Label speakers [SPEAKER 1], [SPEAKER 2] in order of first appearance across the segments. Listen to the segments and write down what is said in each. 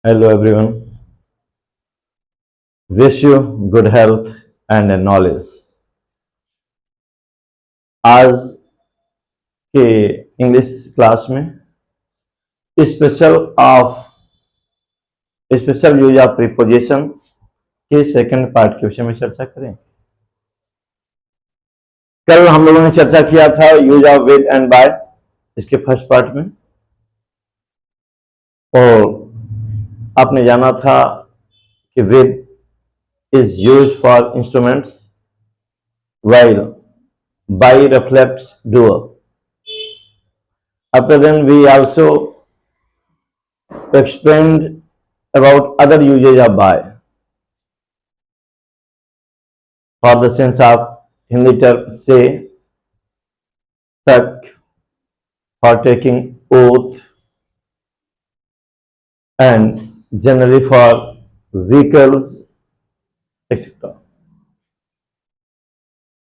[SPEAKER 1] Hello everyone. Wish you good health and knowledge. आज के English class में special of special use of preposition के second part के विषय में चर्चा करें। कल हम लोगों ने चर्चा किया था use of with and by इसके फर्स्ट पार्ट में, और आपने जाना था कि with is used for instruments while by reflects doer. After then we also explained about other usage of by for the sense of Hindi term say, tak, for taking oath, and generally for vehicles etcetera.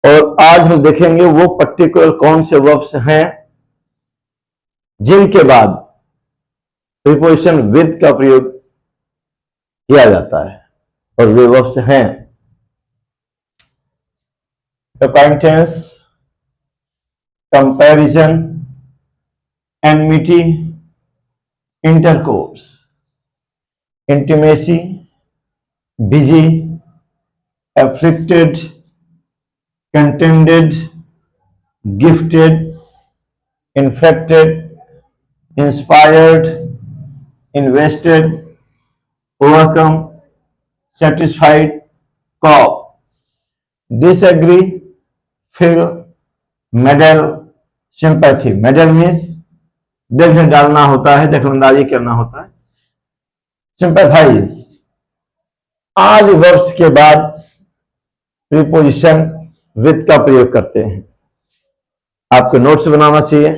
[SPEAKER 1] और आज हम देखेंगे वो particular कौन से verbs हैं जिनके बाद प्रीपोजिशन विद का प्रयोग किया जाता है, और वे वर्ब्स हैं अक्वाइंटेंस, comparison, enmity, intercourse, intimacy, busy, afflicted, contended, gifted, infected, inspired, invested, overcome, satisfied, cop, disagree, feel, meddle, sympathy. Meddle means दिल में डालना होता है, दखलंदाजी करना होता है। sympathize, आज वर्ब्स के बाद प्रीपोजिशन विद का प्रयोग करते हैं। आपको नोट्स बनाना चाहिए,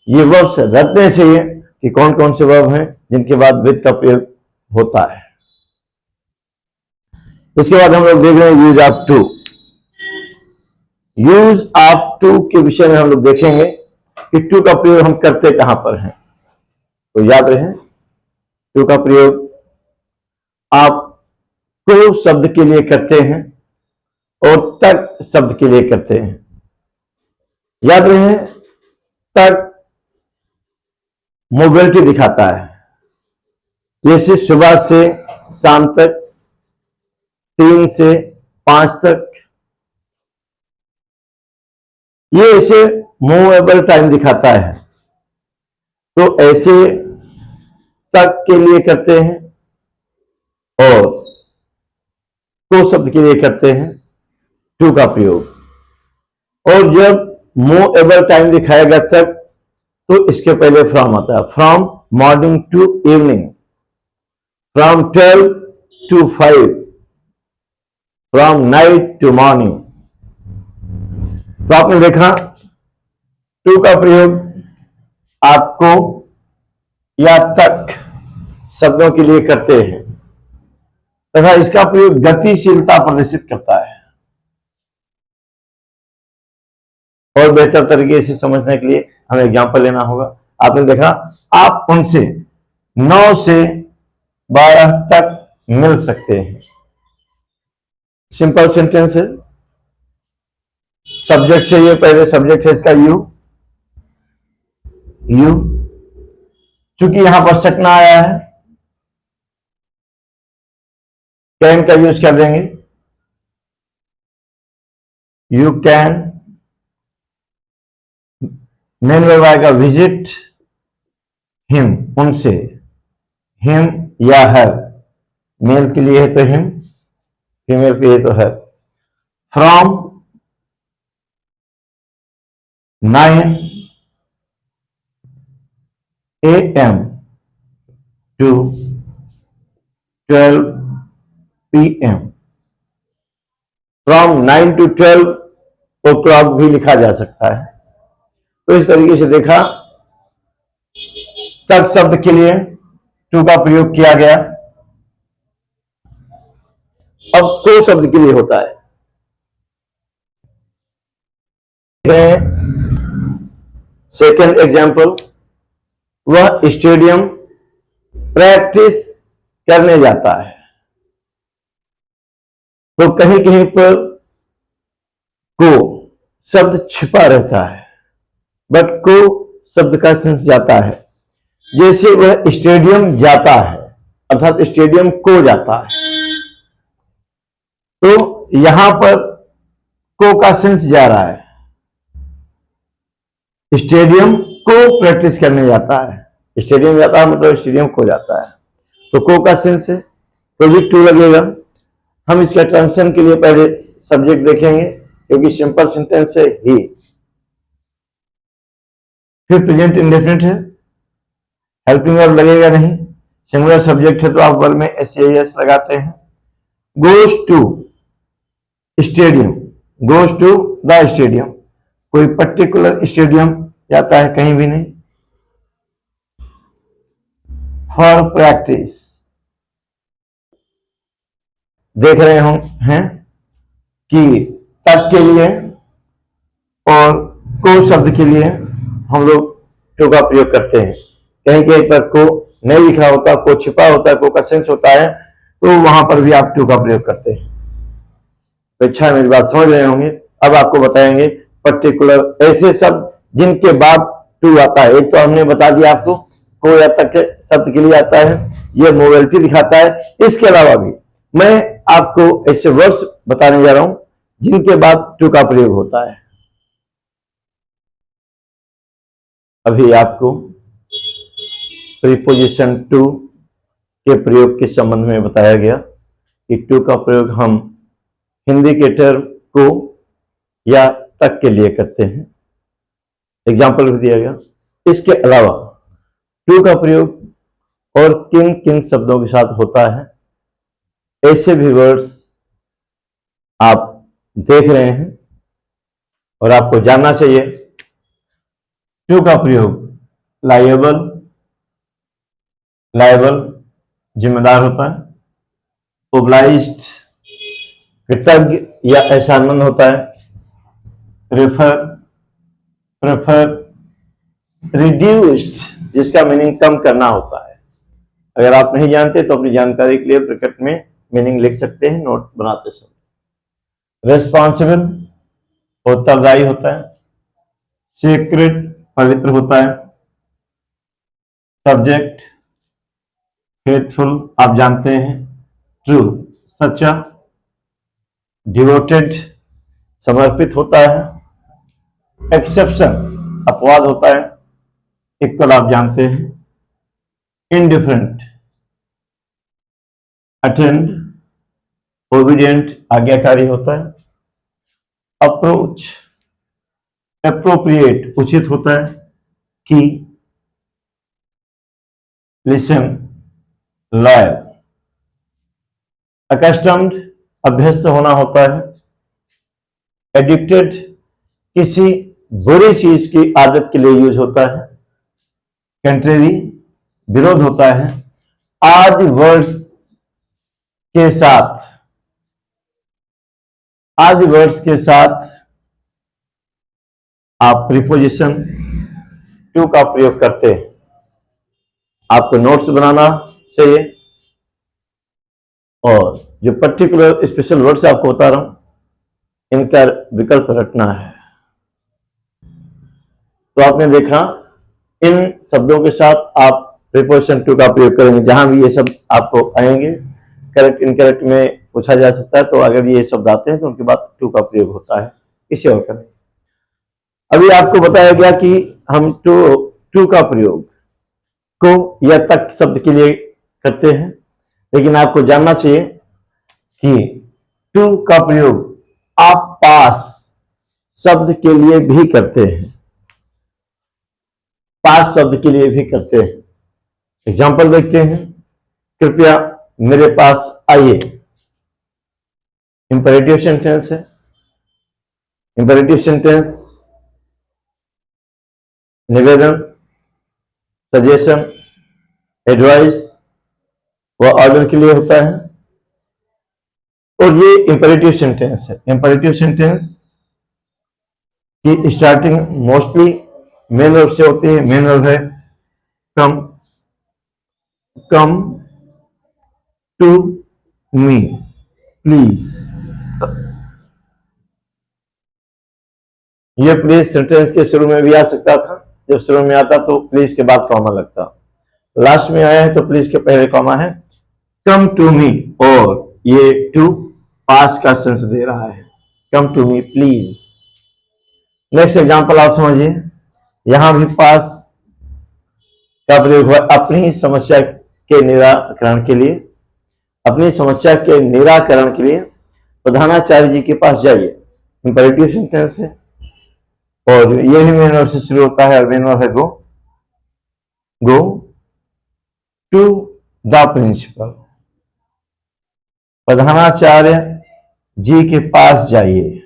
[SPEAKER 1] ये वर्ब्स रटने चाहिए कि कौन कौन से वर्ब हैं जिनके बाद विद का प्रयोग होता है। इसके बाद हम लोग देख रहे हैं use of to. Use of to के विषय में हम लोग देखेंगे कि टू का प्रयोग हम करते कहां पर हैं। तो याद रहे, टू का प्रयोग आप को शब्द के लिए करते हैं और तक शब्द के लिए करते हैं। याद रहे, तक मोबिलिटी दिखाता है, जैसे सुबह से शाम तक, 3 से 5 तक, ये ऐसे मूवेबल टाइम दिखाता है। तो ऐसे तक के लिए करते हैं और को शब्द के लिए करते हैं टू का प्रयोग। और जब मूवेबल टाइम दिखाएगा तक, तो इसके पहले फ्रॉम आता है। From morning to evening, from 12 to 5, from night to morning. तो आपने देखा टू का प्रयोग आपको या तक शब्दों के लिए करते हैं तथा इसका प्रयोग गतिशीलता प्रदर्शित करता है। और बेहतर तरीके से समझने के लिए हमें एग्जांपल लेना होगा। आपने देखा, आप उनसे 9 से 12 तक मिल सकते हैं। सिंपल सेंटेंस है। सब्जेक्ट चाहिए, पहले सब्जेक्ट है इसका यू। यू, चूंकि यहां पर सकना आया है, कैन का यूज कर देंगे। You can. मेन वर्ब आएगा विजिट हिम, उनसे। हिम या हर, मेल के लिए है तो हिम, फीमेल के लिए तो her. From 9 AM to 12 PM। From 9 to 12 o'clock भी लिखा जा सकता है। तो इस तरीके से देखा, तक शब्द के लिए टू का प्रयोग किया गया। अब को शब्द के लिए होता है। सेकेंड एग्जाम्पल, वह स्टेडियम प्रैक्टिस करने जाता है। तो कहीं कहीं पर को शब्द छिपा रहता है, बट को शब्द का सेंस जाता है। जैसे वह स्टेडियम जाता है, अर्थात स्टेडियम को जाता है, तो यहां पर को का सेंस जा रहा है। स्टेडियम को प्रैक्टिस करने जाता है, स्टेडियम जाता है मतलब स्टेडियम को जाता है, तो को का सेंस है, तो भी टू लगेगा। हम इसका ट्रांसलेशन के लिए पहले सब्जेक्ट देखेंगे, क्योंकि सिंपल सेंटेंस है ही। फिर प्रेजेंट इंडेफिनिट है, हेल्पिंग वर्ब लगेगा नहीं, सिंगुलर सब्जेक्ट है तो आप वर्ब में एस लगाते हैं। Goes to stadium, goes to the stadium, कोई पर्टिकुलर स्टेडियम जाता है, कहीं भी नहीं। फॉर प्रैक्टिस, देख रहे हो हैं कि तक के लिए और को शब्द के लिए हम लोग टू का प्रयोग करते हैं। कहीं कहीं पर को नहीं लिखा होता, को छिपा होता है, को का सेंस होता है, तो वहां पर भी आप टू का प्रयोग करते हैं। तो अच्छा, मेरी बात समझ रहे होंगे। अब आपको बताएंगे पर्टिकुलर ऐसे शब्द जिनके बाद टू आता है। एक तो हमने बता दिया आपको, को या तक के शब्द के लिए आता है, यह मोबिलिटी दिखाता है। इसके अलावा भी मैं आपको ऐसे वर्ड्स बताने जा रहा हूं जिनके बाद टू का प्रयोग होता है। अभी आपको प्रीपोजिशन टू के प्रयोग के संबंध में बताया गया कि टू का प्रयोग हम हिंदी के टर्म को या तक के लिए करते हैं, एग्जाम्पल भी दिया गया। इसके अलावा टू का प्रयोग और किन किन शब्दों के साथ होता है, ऐसे भी वर्ड्स आप देख रहे हैं और आपको जानना चाहिए। टू का प्रयोग लायबल, लायबल जिम्मेदार होता है। ओब्लाइज्ड कृतज्ञ या एहसानमंद होता है। प्रेफर, प्रेफर रिड्यूस्ड जिसका मीनिंग कम करना होता है। अगर आप नहीं जानते तो अपनी जानकारी के लिए ब्रैकेट में मीनिंग लिख सकते हैं नोट बनाते समय। रेस्पॉन्सिबल उत्तरदायी होता है। सीक्रेट पवित्र होता है। सब्जेक्ट फेथफुल आप जानते हैं। ट्रू सच्चा। डिवोटेड समर्पित होता है। एक्सेप्शन अपवाद होता है। इक्वल आप जानते हैं। इंडिफरेंट अटेंड ओबीडियंट आज्ञाकारी होता है। अप्रोच एप्रोप्रिएट उचित होता है। की लिसन लॉयल। अकस्टम्ड अभ्यस्त होना होता है। एडिक्टेड किसी बुरी चीज की आदत के लिए यूज होता है। कंट्रेरी विरोध होता है। आदि वर्ड्स के साथ, आदि वर्ड्स के साथ आप प्रीपोजिशन टू का प्रयोग करते हैं। आपको नोट्स बनाना चाहिए और जो पर्टिकुलर स्पेशल वर्ड्स आपको बता रहा हूं इनका विकल्प रटना है। तो आपने देखा इन शब्दों के साथ आप प्रीपोजिशन टू का प्रयोग करेंगे। जहां भी ये शब्द आपको आएंगे, करेक्ट इनकरेक्ट में पूछा जा सकता है, तो अगर ये शब्द आते हैं तो उनके बाद टू का प्रयोग होता है। इसे और करें। अभी आपको बताया गया कि हम टू का प्रयोग को या तक शब्द के लिए करते हैं, लेकिन आपको जानना चाहिए कि टू का प्रयोग आप पास शब्द के लिए भी करते हैं, पास शब्द के लिए भी करते हैं। एग्जाम्पल देखते हैं। कृपया मेरे पास आइए, इंपेरेटिव सेंटेंस है। इंपेरेटिव सेंटेंस निवेदन, सजेशन, एडवाइस व ऑर्डर के लिए होता है। और ये इंपेरेटिव सेंटेंस है। इंपेरेटिव सेंटेंस की स्टार्टिंग मोस्टली मेन वर्ब से होती है। मेन वर्ब है कम, कम टू मी प्लीज। ये प्लीज सेंटेंस के शुरू में भी आ सकता था, जब शुरू में आता तो प्लीज के बाद कॉमा लगता, लास्ट में आया है तो प्लीज के पहले कॉमा है। कम टू मी, और ये टू पास का सेंस दे रहा है, come to me please. Next example आप समझिए, यहां भी पास का प्रयोग हुआ अपनी समस्या के निराकरण के लिए। अपनी समस्या के निराकरण के लिए प्रधानाचार्य जी के पास जाइए, इंपरेटिव सेंटेंस है और ये भी मेन वर्ब से शुरू होता है और मेन वर्ब है गो। गो टू द प्रिंसिपल, प्रधानाचार्य जी के पास जाइए,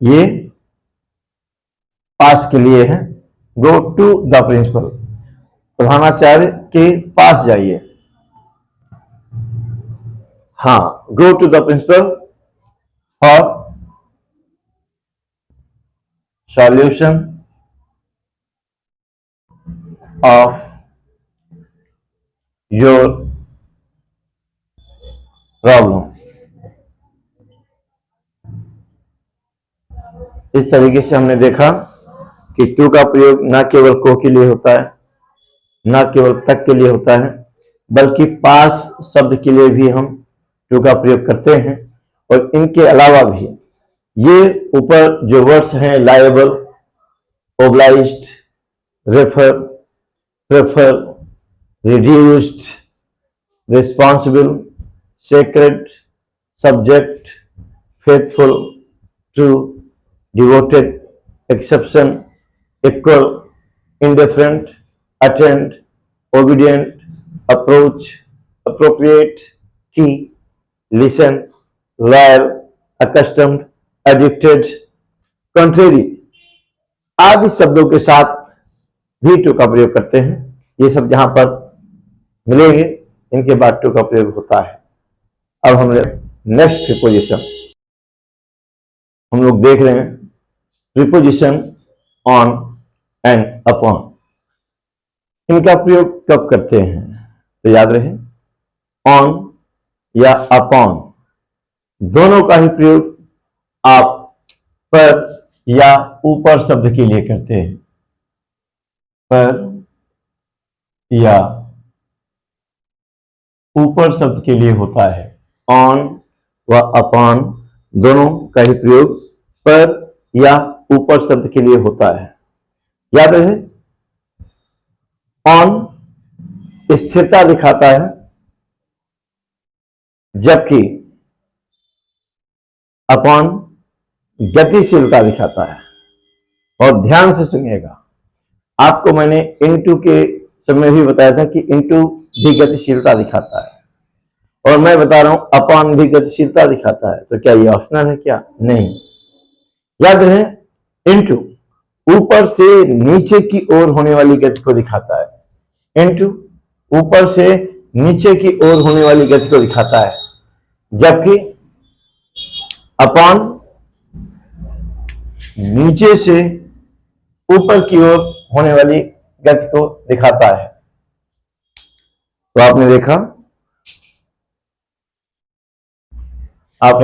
[SPEAKER 1] ये पास के लिए है। गो टू द प्रिंसिपल, प्रधानाचार्य के पास जाइए। हाँ, go to the principal for solution of your problem. इस तरीके से हमने देखा कि टू का प्रयोग न केवल को के लिए होता है, न केवल तक के लिए होता है, बल्कि पास शब्द के लिए भी हम टू का प्रयोग करते हैं। और इनके अलावा भी ये ऊपर जो वर्ड्स हैं, liable, obliged, refer, prefer, reduced, responsible, sacred, subject, faithful, true, devoted, exception, equal, indifferent, attend, obedient, approach, appropriate, key, listen, loyal, accustomed, addicted, contrary आदि शब्दों के साथ भी टू का प्रयोग करते हैं। ये सब जहां पर मिलेंगे इनके बाद टू का प्रयोग होता है। अब हम नेक्स्ट प्रीपोजिशन हम लोग देख रहे हैं, प्रीपोजिशन ऑन एंड अपॉन। इनका प्रयोग कब करते हैं तो याद रहे, ऑन या अपॉन दोनों का ही प्रयोग आप पर या ऊपर शब्द के लिए करते हैं। पर या ऊपर शब्द के लिए होता है। ऑन व अपॉन दोनों का ही प्रयोग पर या ऊपर शब्द के लिए होता है। याद रहे, ऑन स्थिरता दिखाता है, जबकि अपॉन गतिशीलता दिखाता है। और ध्यान से सुनिएगा, आपको मैंने इनटू के समय भी बताया था कि इनटू भी गतिशीलता दिखाता है, और मैं बता रहा हूं अपॉन भी गतिशीलता दिखाता है। तो क्या ये ऑप्शनल है? क्या नहीं। याद रहे, इनटू ऊपर से नीचे की ओर होने वाली गति को दिखाता है। इनटू ऊपर से नीचे की ओर होने वाली गति को दिखाता है, जबकि अपॉन नीचे से ऊपर की ओर होने वाली गति को दिखाता है। तो आपने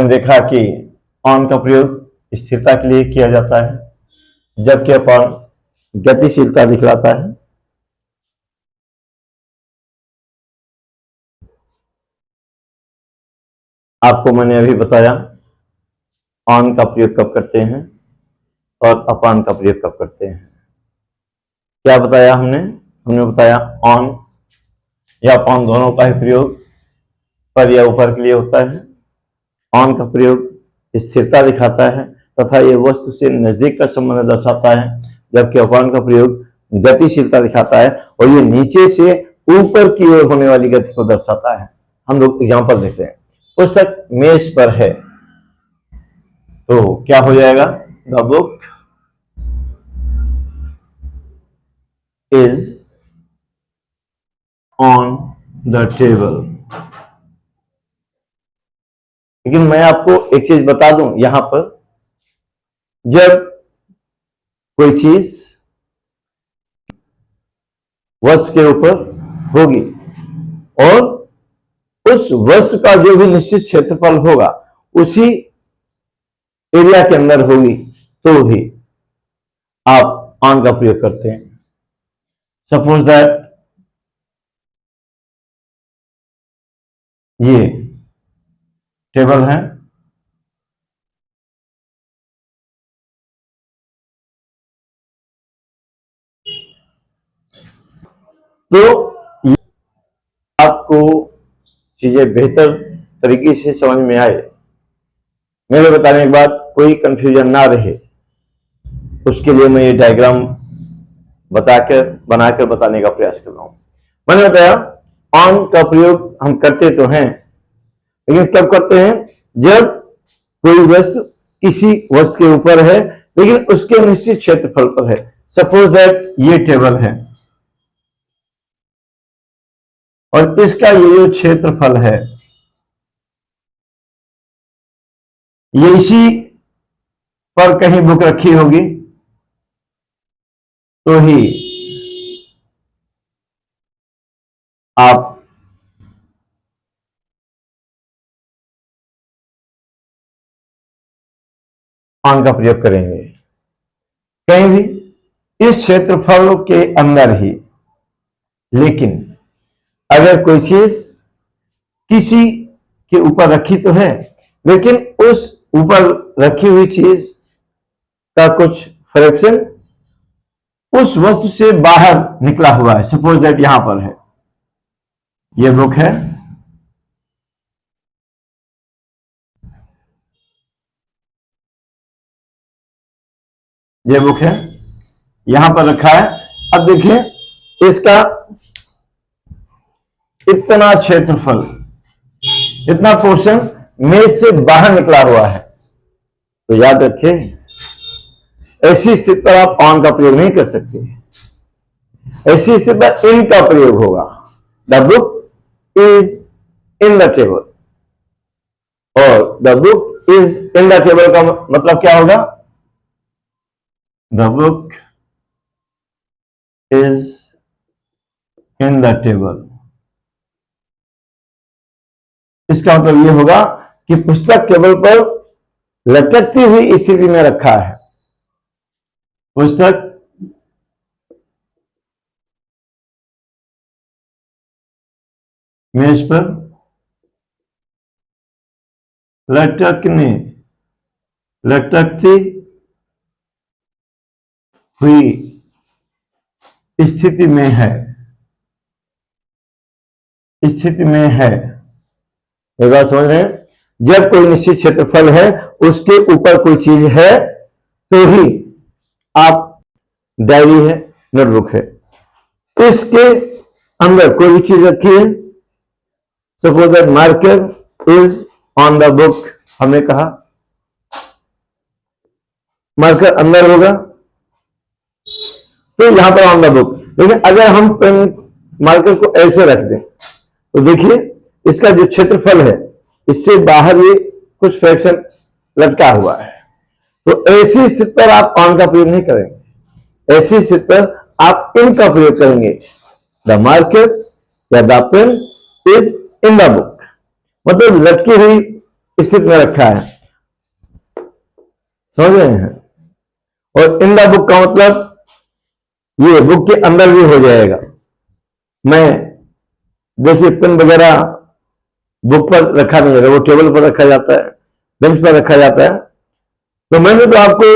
[SPEAKER 1] देखा कि ऑन का प्रयोग स्थिरता के लिए किया जाता है, जबकि अपॉन गतिशीलता दिखलाता है। आपको मैंने अभी बताया ऑन का प्रयोग कब करते हैं और अपॉन का प्रयोग कब करते हैं। क्या बताया हमने बताया ऑन या अपॉन दोनों का ही प्रयोग पर या ऊपर के लिए होता है। ऑन का प्रयोग स्थिरता दिखाता है तथा यह वस्तु से नजदीक का संबंध दर्शाता है, जबकि अपॉन का प्रयोग गतिशीलता दिखाता है और ये नीचे से ऊपर की ओर होने वाली गति को दर्शाता है। हम लोग एग्जांपल देख रहे हैं। पुस्तक मेज पर है, तो क्या हो जाएगा? The book is on the table. लेकिन मैं आपको एक चीज बता दूं, यहां पर जब कोई चीज वस्तु के ऊपर होगी और उस वस्तु का जो भी निश्चित क्षेत्रफल होगा उसी एरिया के अंदर होगी तो ही आप ऑन का प्रयोग करते हैं। सपोज दैट ये टेबल है, तो आपको चीजें बेहतर तरीके से समझ में आए, मेरे बताने के बाद कोई कंफ्यूजन ना रहे, उसके लिए मैं ये डायग्राम बनाकर बताने का प्रयास कर रहा हूं। मैंने बताया ऑन का प्रयोग हम करते तो हैं, लेकिन कब करते हैं? जब कोई वस्तु किसी वस्तु के ऊपर है लेकिन उसके निश्चित क्षेत्रफल पर है। सपोज दैट ये टेबल है और इसका ये जो क्षेत्रफल है ये इसी पर कहीं बुक रखी होगी तो ही आप ऑन का प्रयोग करेंगे। कहीं भी इस क्षेत्रफल के अंदर ही, लेकिन अगर कोई चीज किसी के ऊपर रखी तो है लेकिन उस ऊपर रखी हुई चीज का कुछ फ्रैक्शन उस वस्तु से बाहर निकला हुआ है। सपोज दैट यहां पर है, ये बुक है, ये बुक है, यहां पर रखा है। अब देखिए इसका इतना क्षेत्रफल, इतना पोर्शन मेज से बाहर निकला हुआ है, तो याद रखिए ऐसी स्थिति पर आप ऑन का प्रयोग नहीं कर सकते। ऐसी स्थिति पर इन का प्रयोग होगा। The book is in the table, और the book is in the table का मतलब क्या होगा? The book is in the table, इसका मतलब यह होगा कि पुस्तक टेबल पर लटकती हुई स्थिति में रखा है। पुस्तक मेज पर लटकती हुई स्थिति में है, एक बात समझ रहे हैं? जब कोई निश्चित क्षेत्रफल है उसके ऊपर कोई चीज है तो ही आप, डायरी है, नोटबुक है, इसके अंदर कोई भी चीज रखी है। Suppose that marker is on the book, हमने कहा मार्कर अंदर होगा तो यहां पर ऑन द बुक। लेकिन अगर हम पेन मार्कर को ऐसे रख दें तो देखिए इसका जो क्षेत्रफल है इससे बाहर ये कुछ फ्रैक्शन लटका हुआ है, तो ऐसी स्थिति पर आप ऑन का प्रयोग नहीं करेंगे। ऐसी स्थिति पर आप इन का प्रयोग करेंगे। द मार्कर या the pen is in the book, मतलब लटकी हुई स्थिति में रखा है, समझ रहे हैं? और इन द बुक का मतलब ये बुक के अंदर भी हो जाएगा। मैं देखिए पेन वगैरह बुक पर रखा नहीं जाता, वो टेबल पर रखा जाता है, बेंच पर रखा जाता है। तो मैंने तो आपको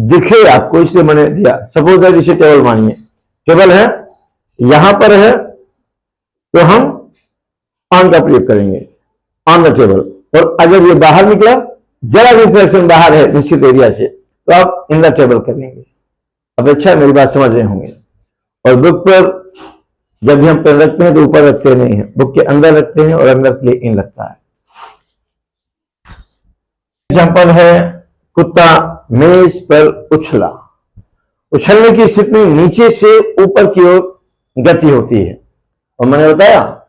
[SPEAKER 1] दिखे आपको इसलिए मैंने दिया। सपोज दैट इसे टेबल मानिए, टेबल है, यहां पर है, तो हम ऑन का प्रयोग करेंगे, ऑन द टेबल। और अगर ये बाहर निकला, जरा भी फ्रैक्शन बाहर है निश्चित एरिया से, तो आप इन द टेबल करेंगे। अब अच्छा मेरी बात समझ रहे होंगे। और बुक पर जब भी हम पेन रखते हैं तो ऊपर रखते नहीं हैं, बुक के अंदर रखते हैं और अंदर के लिए इन लगता है। एग्जाम्पल है कुत्ता मेज पर उछला। उछलने की स्थिति में नीचे से ऊपर की ओर गति होती है, और मैंने बताया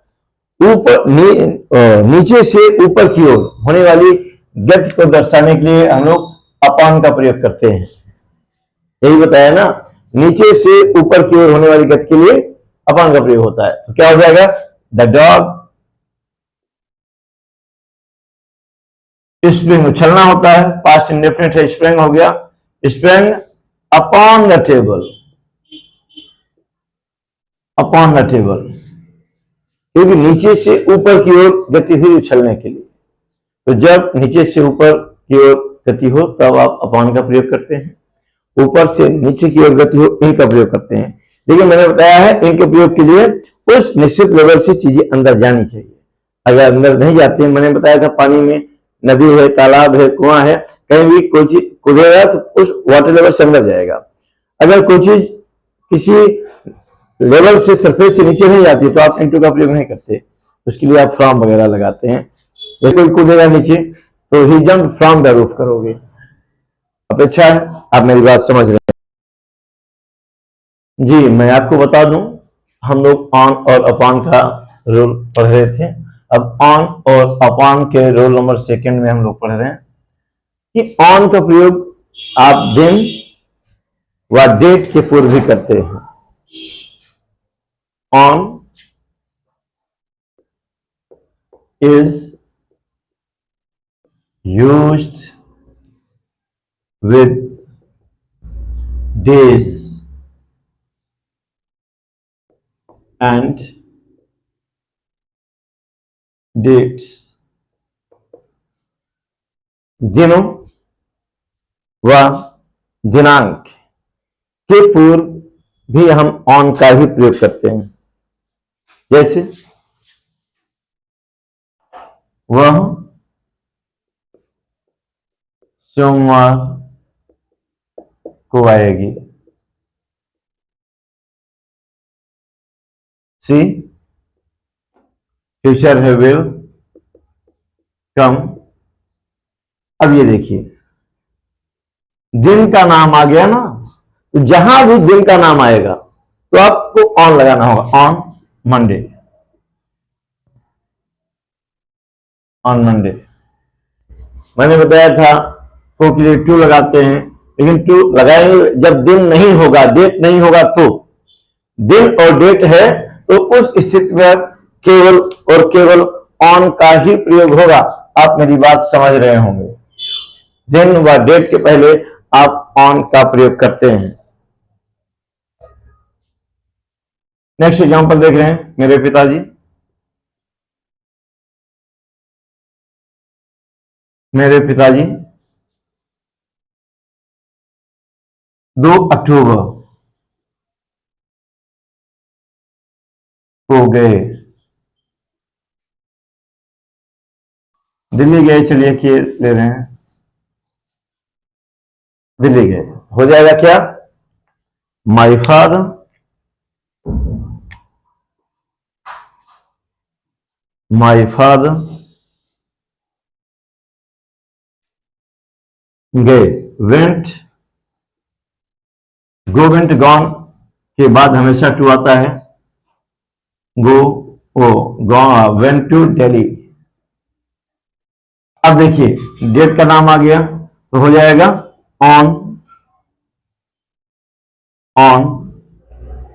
[SPEAKER 1] नीचे से ऊपर की ओर होने वाली गति को दर्शाने के लिए हम लोग अपॉन का प्रयोग करते हैं। यही बताया ना, नीचे से ऊपर की ओर होने वाली गति के लिए अपॉन का प्रयोग होता है। तो क्या हो जाएगा? द डॉग स्प्रिंग उछलना होता है, पास्ट इंडेफिनिट है, स्प्रिंग हो गया, spring upon the table, upon the table, क्योंकि नीचे से ऊपर की ओर गति हुई उछलने के लिए। तो जब नीचे से ऊपर की ओर गति हो तब आप अपॉन का प्रयोग करते हैं, ऊपर से नीचे की ओर गति हो इन का प्रयोग करते हैं। लेकिन मैंने बताया है इनके प्रयोग के लिए उस निश्चित लेवल से चीजें अंदर जानी चाहिए। अगर अंदर नहीं जाती है, मैंने बताया था पानी में नदी है, तालाब है, कुआं है, कहीं भी कोई चीज कूदेगा तो उस वाटर लेवल से अंदर जाएगा। अगर कोई चीज किसी लेवल से सरफेस से नीचे नहीं जाती तो आप इनटू का प्रयोग नहीं करते, उसके लिए आप फ्रॉम वगैरह लगाते हैं। जैसे कोई कूदेगा नीचे तो ही जंप फ्रॉम द रूफ करोगे। अपेक्षा है आप मेरी बात समझ रहे हैं। जी मैं आपको बता दूं, हम लोग ऑन और अपॉन का रूल पढ़ रहे थे। अब ऑन और अपॉन के रोल नंबर सेकंड में हम लोग पढ़ रहे हैं कि ऑन का प्रयोग आप दिन व डेट के पूर्व भी करते हैं। On is used with days and dates, दिनों व दिनांक के पूर्व भी हम ऑन का ही प्रयोग करते हैं। जैसे वह सोमवार को आएगी, सी फ्यूचर है विल कम। अब ये देखिए दिन का नाम आ गया ना, तो जहां भी दिन का नाम आएगा तो आपको ऑन लगाना होगा। On Monday, on Monday. मैंने बताया था को के लिए टू लगाते हैं, लेकिन टू लगाएंगे जब दिन नहीं होगा, डेट नहीं होगा। तो दिन और डेट है तो उस स्थिति में केवल और केवल ऑन का ही प्रयोग होगा। आप मेरी बात समझ रहे होंगे। दिन व डेट के पहले आप ऑन का प्रयोग करते हैं। नेक्स्ट एग्जांपल देख रहे हैं, मेरे पिताजी, मेरे पिताजी 2 अक्टूबर को गए, दिल्ली गए। चलिए किए ले रहे हैं, दिल्ली गए। हो जाएगा क्या, माय फादर गए। वेंट, गो वेंट गॉन के बाद हमेशा टू आता है। गो ओ गॉन वेंट टू दिल्ली। अब देखिए डेट का नाम आ गया तो हो जाएगा ऑन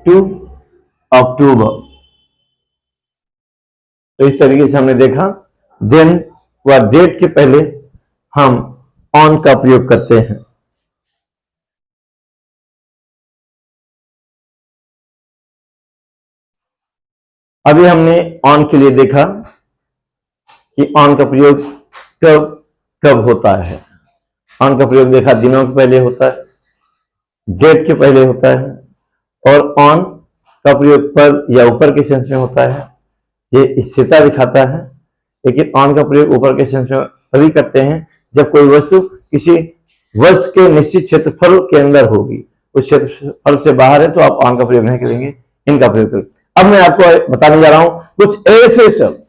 [SPEAKER 1] 2 अक्टूबर। तो इस तरीके से हमने देखा दिन व डेट के पहले हम ऑन का प्रयोग करते हैं। अभी हमने ऑन के लिए देखा कि ऑन का प्रयोग कब कब होता है। ऑन का प्रयोग देखा दिनों के पहले होता है, डेट के पहले होता है, और ऑन का प्रयोग पर या ऊपर के सेंस में होता है। ये स्थिरता दिखाता है। लेकिन ऑन का प्रयोग ऊपर के सेंस में तभी करते हैं जब कोई वस्तु किसी वस्तु के निश्चित क्षेत्रफल के अंदर होगी। उस क्षेत्रफल से बाहर है तो आप ऑन का प्रयोग नहीं करेंगे, इनका प्रयोग करेंगे। अब मैं आपको बताने जा रहा हूं कुछ ऐसे शब्द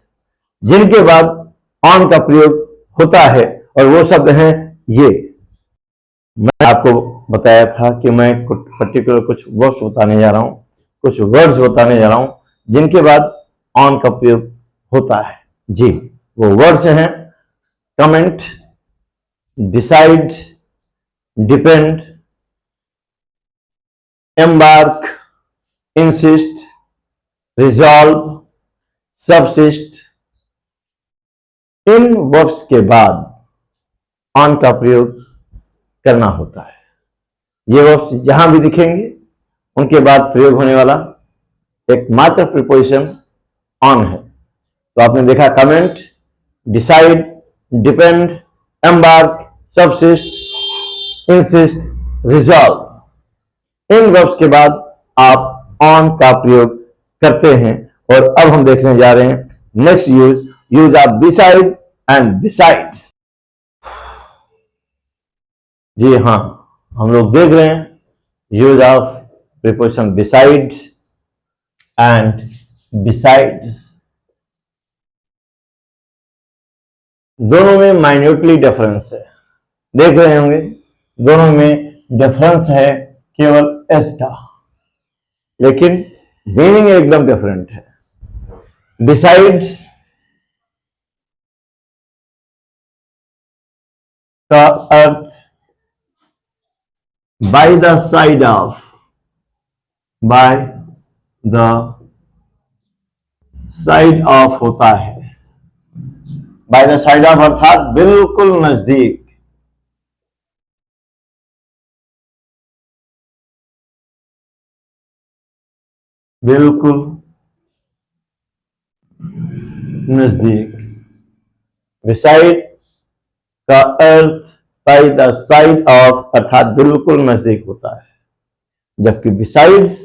[SPEAKER 1] जिनके बाद ऑन का प्रयोग होता है, और वो शब्द हैं ये। मैं आपको बताया था कि मैं पर्टिकुलर कुछ वर्ड्स बताने जा रहा हूं, कुछ वर्ड्स बताने जा रहा हूं जिनके बाद ऑन का प्रयोग होता है। जी वो वर्ड्स हैं comment, decide, depend, embark, insist, resolve, subsist. इन वर्ब्स के बाद ऑन का प्रयोग करना होता है। ये वर्ब्स जहां भी दिखेंगे उनके बाद प्रयोग होने वाला एकमात्र प्रीपोजिशन ऑन है। तो आपने देखा comment, decide, depend, embark, subsist, insist, resolve, इन वर्ब्स के बाद आप ऑन का प्रयोग करते हैं। और अब हम देखने जा रहे हैं next use of beside and besides. जी हाँ, हम लोग देख रहे हैं use of preposition besides and besides. दोनों में माइन्यूटली डिफरेंस है, देख रहे होंगे दोनों में डिफरेंस है केवल एस का, लेकिन मीनिंग एकदम डिफरेंट है। बिसाइड्स का अर्थ by the side of, bye the side of होता है। बाय द साइड ऑफ अर्थात बिल्कुल नजदीक। बिल्कुल नजदीक। बिसाइड का अर्थ बाय द साइड ऑफ अर्थात बिल्कुल नजदीक होता है, जबकि बिसाइड्स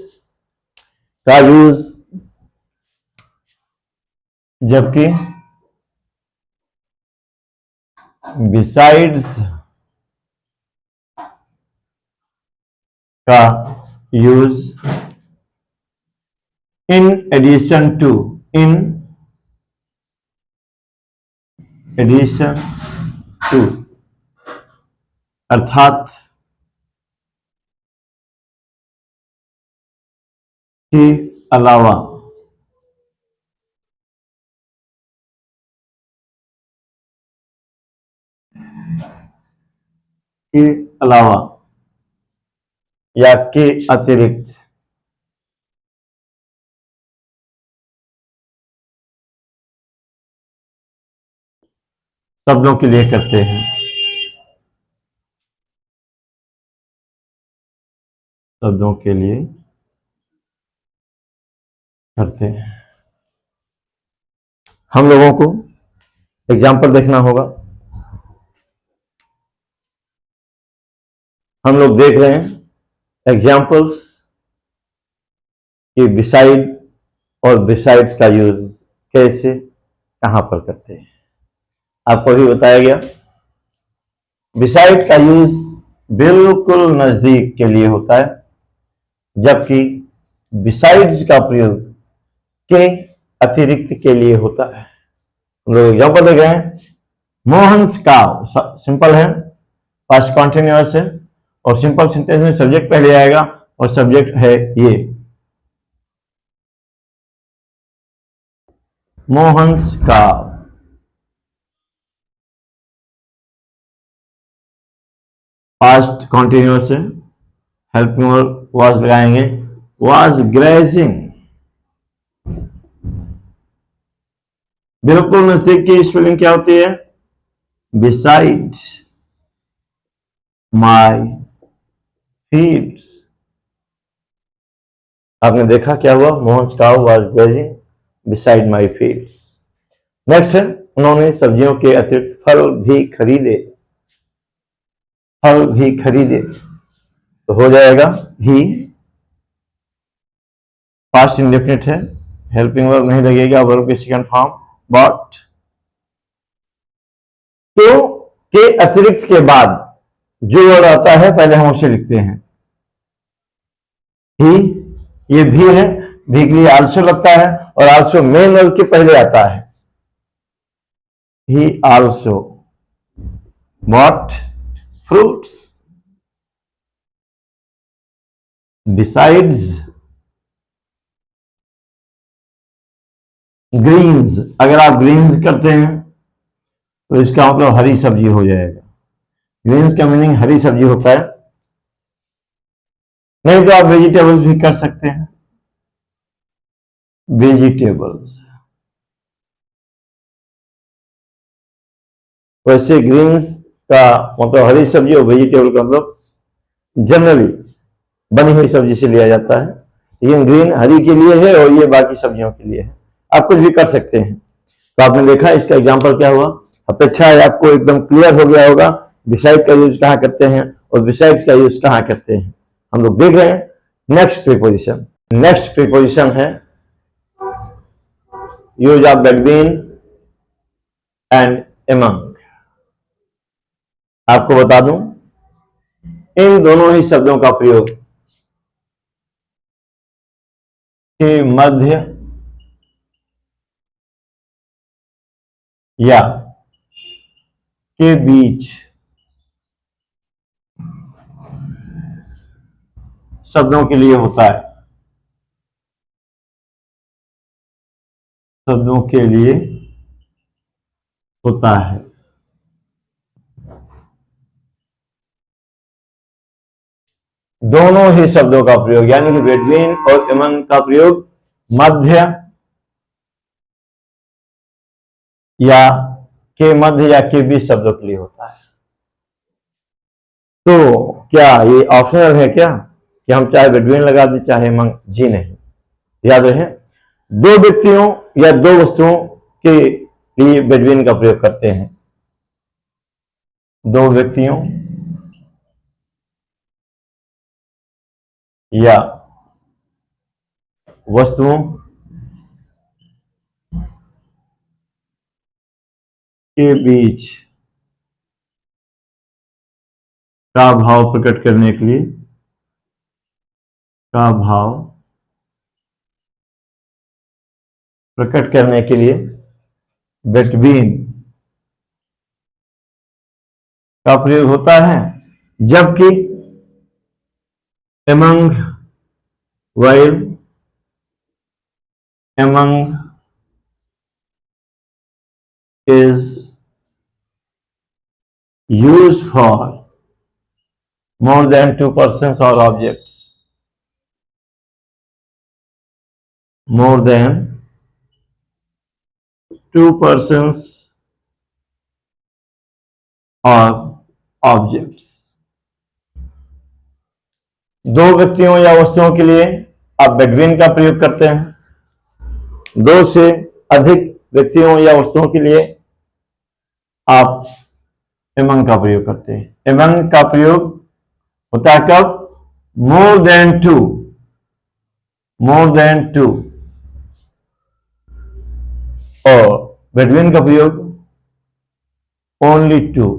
[SPEAKER 1] का यूज बिसाइड्स का use in addition to, in addition to अर्थात के अलावा, के अलावा या के अतिरिक्त। शब्दों के लिए करते हैं, शब्दों के लिए करते हैं। हम लोगों को एग्जाम्पल देखना होगा। हम लोग देख रहे हैं एग्जाम्पल्स कि बिसाइड और बिसाइड्स का यूज कैसे कहां पर करते हैं। आपको भी बताया गया बिसाइड का यूज बिल्कुल नजदीक के लिए होता है, जबकि बिसाइड्स का प्रयोग के अतिरिक्त के लिए होता है। हम लोग एग्जाम्पल देख रहे हैं। मोहन्स काव सिंपल है, पास्ट कॉन्टिन्यूअस है, और सिंपल सेंटेंस में सब्जेक्ट पहले आएगा और सब्जेक्ट है ये मोहन्स काव। पास्ट कॉन्टिन्यूअस है, हेल्पिंग वर्ब वाज लगाएंगे, वाज ग्रेजिंग। बिल्कुल नजदीक की स्पेलिंग क्या होती है? बिसाइड माई फील्ड्स। आपने देखा क्या हुआ? मोहन्स काव was grazing beside my fields. Next है, उन्होंने सब्जियों के अतिरिक्त फल भी खरीदे। फल भी खरीदे तो हो जाएगा ही, पास्ट इंडेफिनिट है, हेल्पिंग वर्ब नहीं लगेगा, वर्ब के सेकंड फॉर्म बॉट। तो के अतिरिक्त के बाद जो वर्ड आता है पहले हम उसे लिखते हैं ही। ये भी है, भी के लिए आल्सो लगता है, और आल्सो मेन वर्ब के पहले आता है। He also bought fruits. Besides greens, अगर आप ग्रीन्स करते हैं तो इसका मतलब हरी सब्जी हो जाएगा। ग्रीन्स का मीनिंग हरी सब्जी होता है। नहीं तो आप वेजिटेबल्स भी कर सकते हैं, वेजिटेबल्स। वैसे ग्रीन्स का मतलब हरी सब्जी और वेजिटेबल का मतलब जनरली बनी हुई सब्जी से लिया जाता है, लेकिन ग्रीन हरी के लिए है और ये बाकी सब्जियों के लिए है। आप कुछ भी कर सकते हैं। तो आपने देखा इसका एग्जाम्पल क्या हुआ। अपेक्षा है आपको एकदम क्लियर हो गया होगा बिसाइड का यूज कहाँ करते हैं और बिसाइड्स का यूज कहाँ करते हैं। हम लोग देख रहे हैं नेक्स्ट प्रीपोजिशन। नेक्स्ट प्रीपोजिशन है use of between and among. आपको बता दूं इन दोनों ही शब्दों का प्रयोग के मध्य या के बीच शब्दों के लिए होता है। शब्दों के लिए होता है। दोनों ही शब्दों का प्रयोग यानी कि बिटवीन और एमंग का प्रयोग मध्य या के मध्य या के बीच शब्दों के लिए होता है। तो क्या ये ऑप्शनल है क्या कि हम चाहे बिटवीन लगा दें चाहे एमंग? जी नहीं। याद रहे दो व्यक्तियों या दो वस्तुओं के लिए बिटवीन का प्रयोग करते हैं। दो व्यक्तियों या वस्तुओं के बीच का भाव प्रकट करने के लिए का भाव प्रकट करने के लिए बिटवीन का प्रयोग होता है, जबकि among while among is used for more than two persons or objects. More than two persons or objects. दो व्यक्तियों या वस्तुओं के लिए आप बिटवीन का प्रयोग करते हैं। दो से अधिक व्यक्तियों या वस्तुओं के लिए आप एमंग का प्रयोग करते हैं। एमंग का प्रयोग होता है कब? More than two. More than two. और बिटवीन का प्रयोग ओनली टू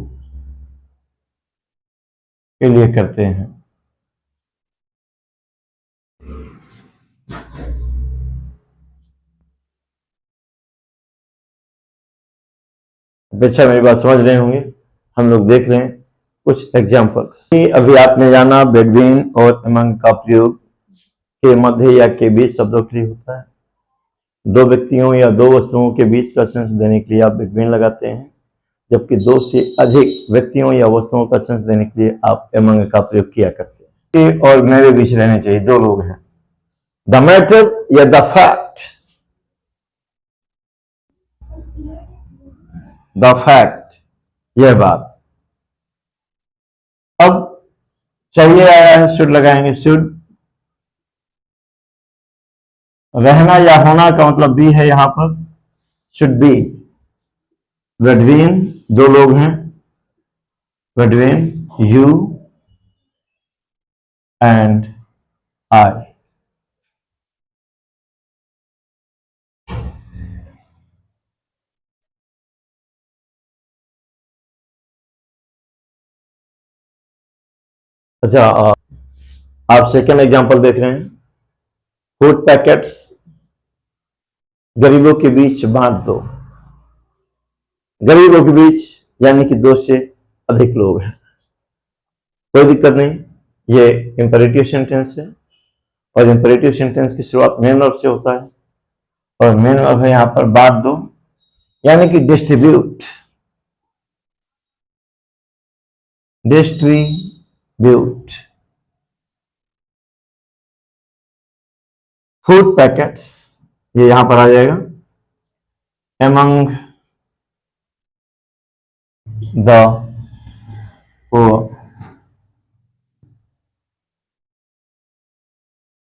[SPEAKER 1] के लिए करते हैं। अच्छा मेरी बात समझ रहे होंगे। हम लोग देख रहे हैं कुछ एग्जाम्पल्स। अभी आपने जाना बिटवीन और एमंग का प्रयोग के मध्य या के बीच शब्दों के लिए होता है। दो व्यक्तियों या दो वस्तुओं के बीच का सेंस देने के लिए आप बिटवीन लगाते हैं, जबकि दो से अधिक व्यक्तियों या वस्तुओं का सेंस देने के लिए आप एमंग का प्रयोग किया करते हैं। के और मेरे बीच रहने चाहिए, दो लोग हैं। द मैटर या द फैक्ट। द फैक्ट, यह बात। अब चाहिए आया है शुड लगाएंगे। शुड रहना या होना का मतलब भी है यहां पर। शुड बी बिटवीन दो लोग हैं। Between you and I. अच्छा आप सेकेंड एग्जांपल देख रहे हैं। फूड पैकेट्स गरीबों के बीच बांट दो। गरीबों के बीच यानी कि दो से अधिक लोग हैं, कोई दिक्कत नहीं। ये इंपेरेटिव सेंटेंस है और इंपेरेटिव सेंटेंस की शुरुआत मेन वर्ब से होता है और मेन वर्ब है यहां पर बांट दो यानी कि डिस्ट्रीब्यूट। डिस्ट्रीब्यूट फूड पैकेट्स, ये यहां पर आ जाएगा। among the वो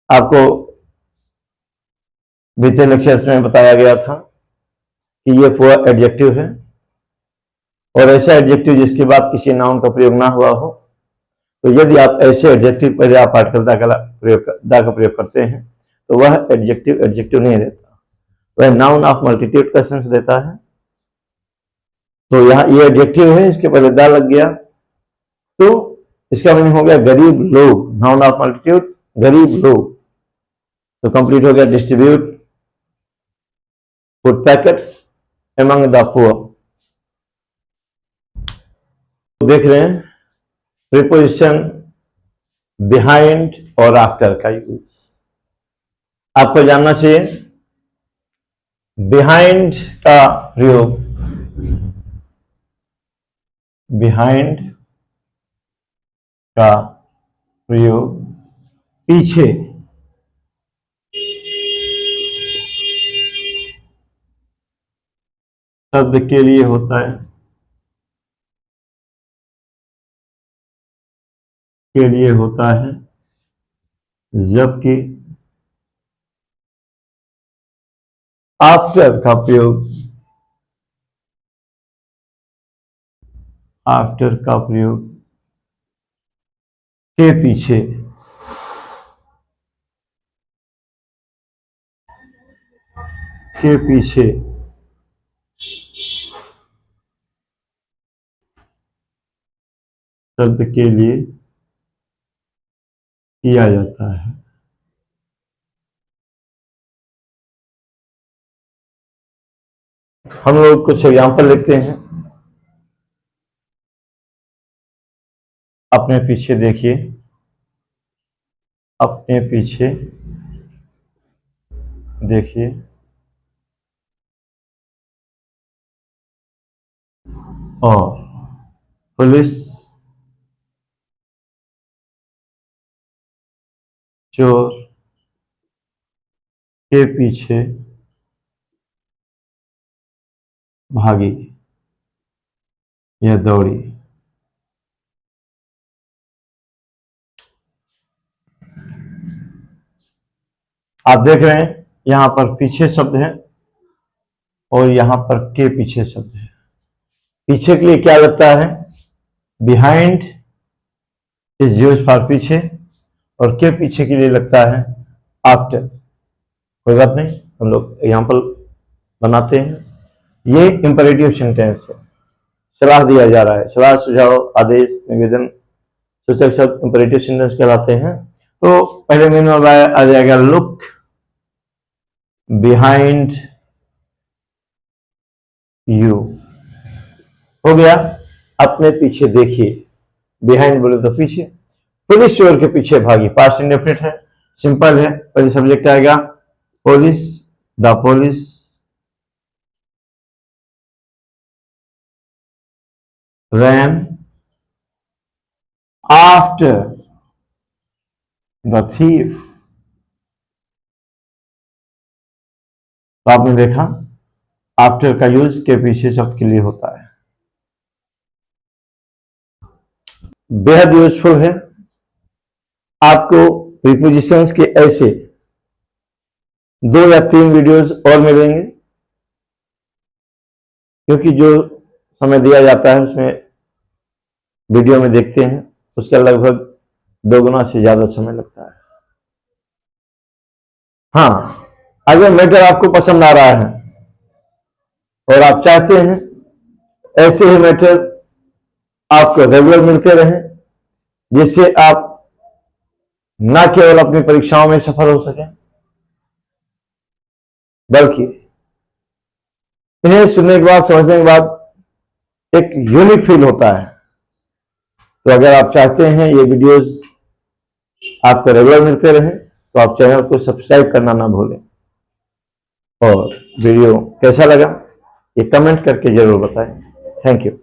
[SPEAKER 1] आपको बीते लेक्चर्स में बताया गया था कि ये पुअर एडजेक्टिव है, और ऐसा एडजेक्टिव जिसके बाद किसी नाउन का प्रयोग ना हुआ हो, तो यदि आप ऐसे एडजेक्टिव पहले आप आर्टिकल का प्रयोग करते हैं तो वह एडजेक्टिव एडजेक्टिव नहीं रहता, वह नाउन ऑफ मल्टीट्यूड का सेंस देता है। तो यहाँ ये एडजेक्टिव है, इसके पहले दा लग गया, तो इसका मीनिंग हो गया गरीब लोग, नाउन ऑफ मल्टीट्यूड गरीब लोग। तो कंप्लीट हो गया distribute food packets among the poor. तो देख रहे हैं प्रीपोजिशन बिहाइंड और आफ्टर का यूज आपको जानना चाहिए। बिहाइंड का प्रयोग, बिहाइंड का प्रयोग पीछे, शब्द के लिए होता है, के लिए होता है, जबकि आफ्टर का प्रयोग, आफ्टर का प्रयोग के पीछे, के पीछे शब्द के लिए किया जाता है। हम लोग कुछ एग्जाम्पल लिखते हैं, अपने पीछे देखिए, अपने पीछे देखिए, और पुलिस चोर के पीछे भागी या दौड़ी। आप देख रहे हैं यहां पर पीछे शब्द है और यहां पर के पीछे शब्द है। पीछे के लिए क्या लगता है? बिहाइंड इज यूज फॉर पीछे, और के पीछे के लिए लगता है आफ्टर। कोई बात नहीं, हम लोग एग्जाम्पल बनाते हैं। ये इंपरेटिव सेंटेंस है, सलाह दिया जा रहा है, सलाह सुझाव आदेश निवेदन सूचक शब्द इंपरेटिव सेंटेंस कहलाते हैं। तो पहले मीनिंग आ जाएगा लुक बिहाइंड यू, हो गया अपने पीछे देखिए, बिहाइंड बोले तो पीछे। पुलिस चोर के पीछे भागी, पास्ट इंडेफिनिट है, सिंपल है, पहले सब्जेक्ट आएगा police, the police ran after the thief। तो आपने देखा आफ्टर का यूज के पीछे शब्द के लिए होता है, बेहद यूजफुल है। आपको प्रीपोजिशंस के ऐसे 2 या 3 वीडियोस और मिलेंगे, क्योंकि जो समय दिया जाता है उसमें वीडियो में देखते हैं उसका लगभग 2 गुना से ज्यादा समय लगता है। हाँ, अगर मैटर आपको पसंद आ रहा है और आप चाहते हैं ऐसे ही मैटर आपको रेगुलर मिलते रहे, जिससे आप न केवल अपनी परीक्षाओं में सफल हो सकें, बल्कि इन्हें सुनने के बाद, समझने के बाद एक यूनिक फील होता है। तो अगर आप चाहते हैं ये वीडियोस आपको रेगुलर मिलते रहे, तो आप चैनल को सब्सक्राइब करना ना भूलें, और वीडियो कैसा लगा ये कमेंट करके जरूर बताएं। Thank you.